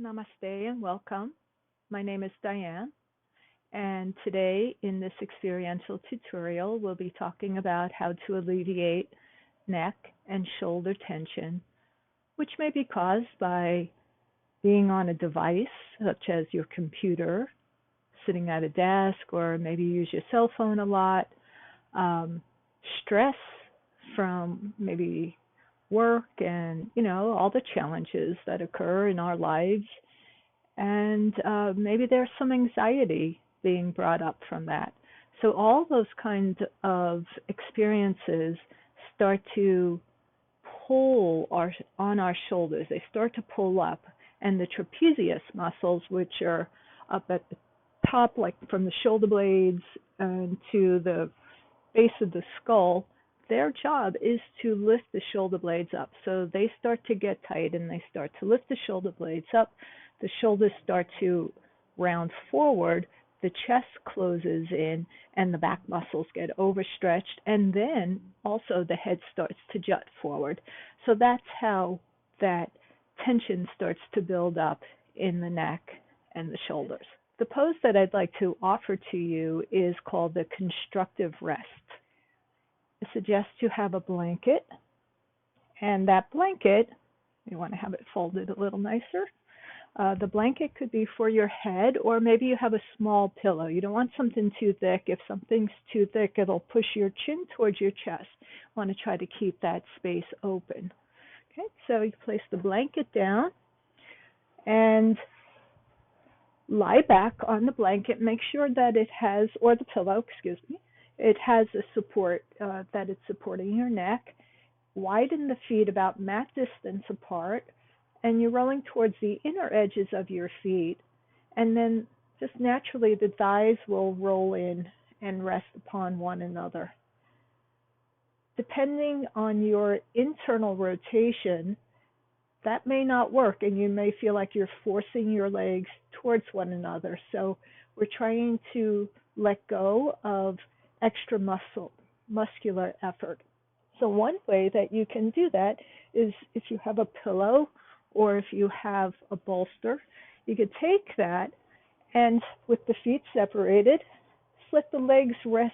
Namaste and welcome. My name is Dianne, and today in this experiential tutorial, we'll be talking about how to alleviate neck and shoulder tension, which may be caused by being on a device such as your computer, sitting at a desk, or maybe you use your cell phone a lot, um, stress from maybe work and all the challenges that occur in our lives, and maybe there's some anxiety being brought up from that. So all those kinds of experiences start to pull on our shoulders. They start to pull up, and the trapezius muscles, which are up at the top, like from the shoulder blades and to the base of the skull, their job is to lift the shoulder blades up. So they start to get tight and they start to lift the shoulder blades up. The shoulders start to round forward, the chest closes in, and the back muscles get overstretched. And then also the head starts to jut forward. So that's how that tension starts to build up in the neck and the shoulders. The pose that I'd like to offer to you is called the constructive rest. I suggest you have a blanket, and that blanket, you want to have it folded a little nicer. The blanket could be for your head, or maybe you have a small pillow. You don't want something too thick. If something's too thick, it'll push your chin towards your chest. You want to try to keep that space open. Okay, so you place the blanket down and lie back on the blanket. Make sure that it has, or the pillow, excuse me, it has a support, that it's supporting your neck. Widen the feet about mat distance apart, and you're rolling towards the inner edges of your feet. And then just naturally the thighs will roll in and rest upon one another. Depending on your internal rotation, that may not work, and you may feel like you're forcing your legs towards one another. So we're trying to let go of extra muscular effort. So one way that you can do that is if you have a pillow or if you have a bolster, you could take that and with the feet separated, let the legs rest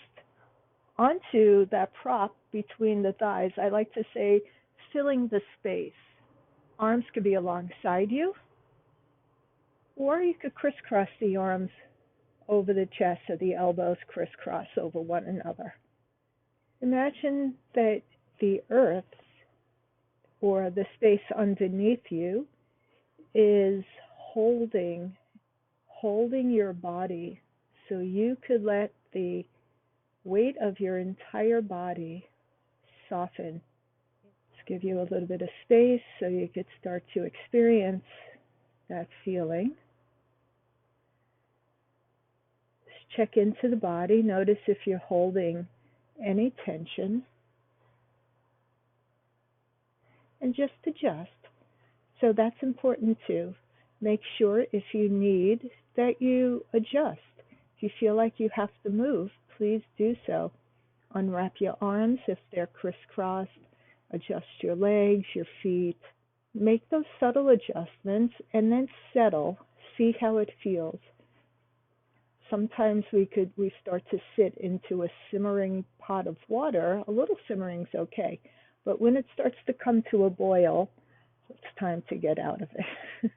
onto that prop between the thighs. I like to say filling the space. Arms could be alongside you, or you could crisscross the arms over the chest so the elbows crisscross over one another. Imagine that the earth or the space underneath you is holding your body, so you could let the weight of your entire body soften. Let's give you a little bit of space so you could start to experience that feeling. Just check into the body. Notice if you're holding any tension, and just adjust. So that's important too. Make sure if you need that you adjust. If you feel like you have to move, please do so. Unwrap your arms if they're crisscrossed. Adjust your legs, your feet. Make those subtle adjustments and then settle. See how it feels. Sometimes we start to sit into a simmering pot of water. A little simmering's okay, but when it starts to come to a boil, it's time to get out of it.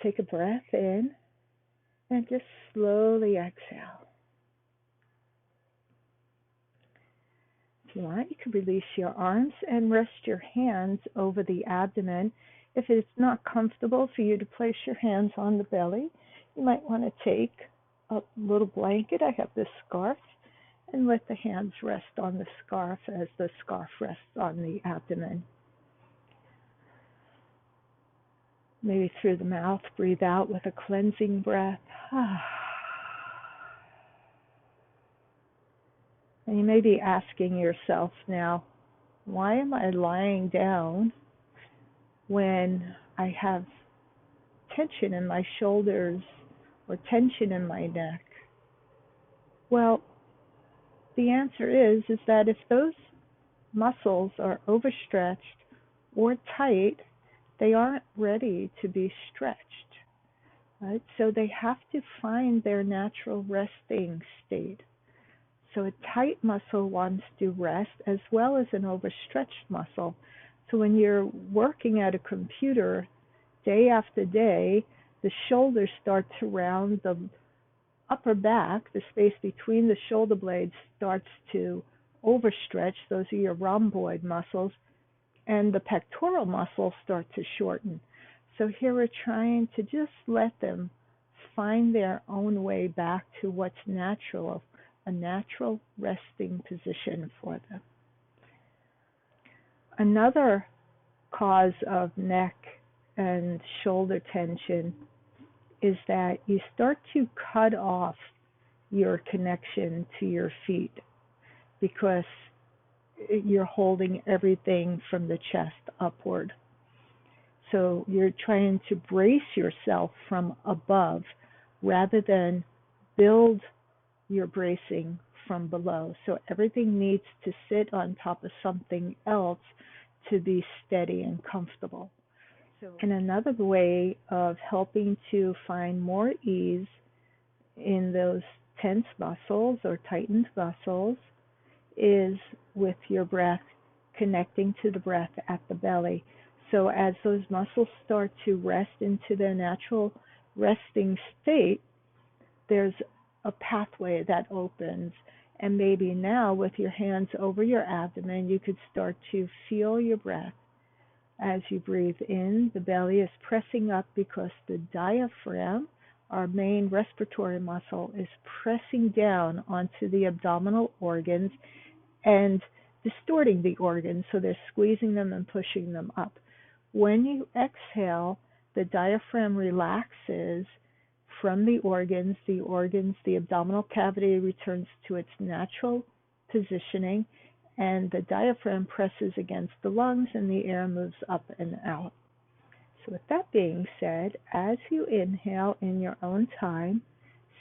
Take a breath in and just slowly exhale. If you want, you can release your arms and rest your hands over the abdomen. If it's not comfortable for you to place your hands on the belly, you might want to take a little blanket. I have this scarf, and let the hands rest on the scarf as the scarf rests on the abdomen. Maybe through the mouth, breathe out with a cleansing breath. And you may be asking yourself now, why am I lying down when I have tension in my shoulders or tension in my neck? Well, the answer is that if those muscles are overstretched or tight, they aren't ready to be stretched, right? So they have to find their natural resting state. So a tight muscle wants to rest as well as an overstretched muscle. So when you're working at a computer day after day, the shoulders start to round, the upper back, the space between the shoulder blades starts to overstretch. Those are your rhomboid muscles, and the pectoral muscles start to shorten. So here we're trying to just let them find their own way back to what's natural, a natural resting position for them. Another cause of neck and shoulder tension is that you start to cut off your connection to your feet because you're holding everything from the chest upward. So you're trying to brace yourself from above rather than build your bracing from below. So everything needs to sit on top of something else to be steady and comfortable. And another way of helping to find more ease in those tense muscles or tightened muscles is with your breath, connecting to the breath at the belly. So as those muscles start to rest into their natural resting state, there's a pathway that opens. And maybe now with your hands over your abdomen, you could start to feel your breath. As you breathe in, the belly is pressing up because the diaphragm, our main respiratory muscle, is pressing down onto the abdominal organs and distorting the organs, so they're squeezing them and pushing them up. When you exhale, the diaphragm relaxes from the organs, the abdominal cavity returns to its natural positioning, and the diaphragm presses against the lungs and the air moves up and out. So with that being said, as you inhale in your own time,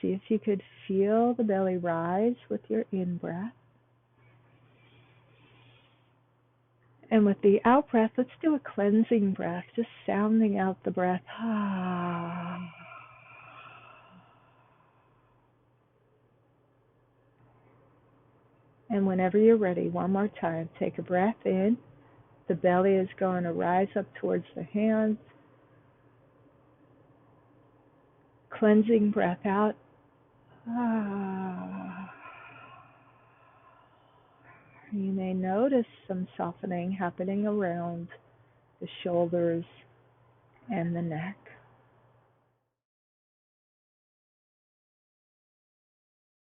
see if you could feel the belly rise with your in-breath. And with the out-breath, let's do a cleansing breath, just sounding out the breath. And whenever you're ready, one more time, take a breath in. The belly is going to rise up towards the hands. Cleansing breath out. You may notice some softening happening around the shoulders and the neck.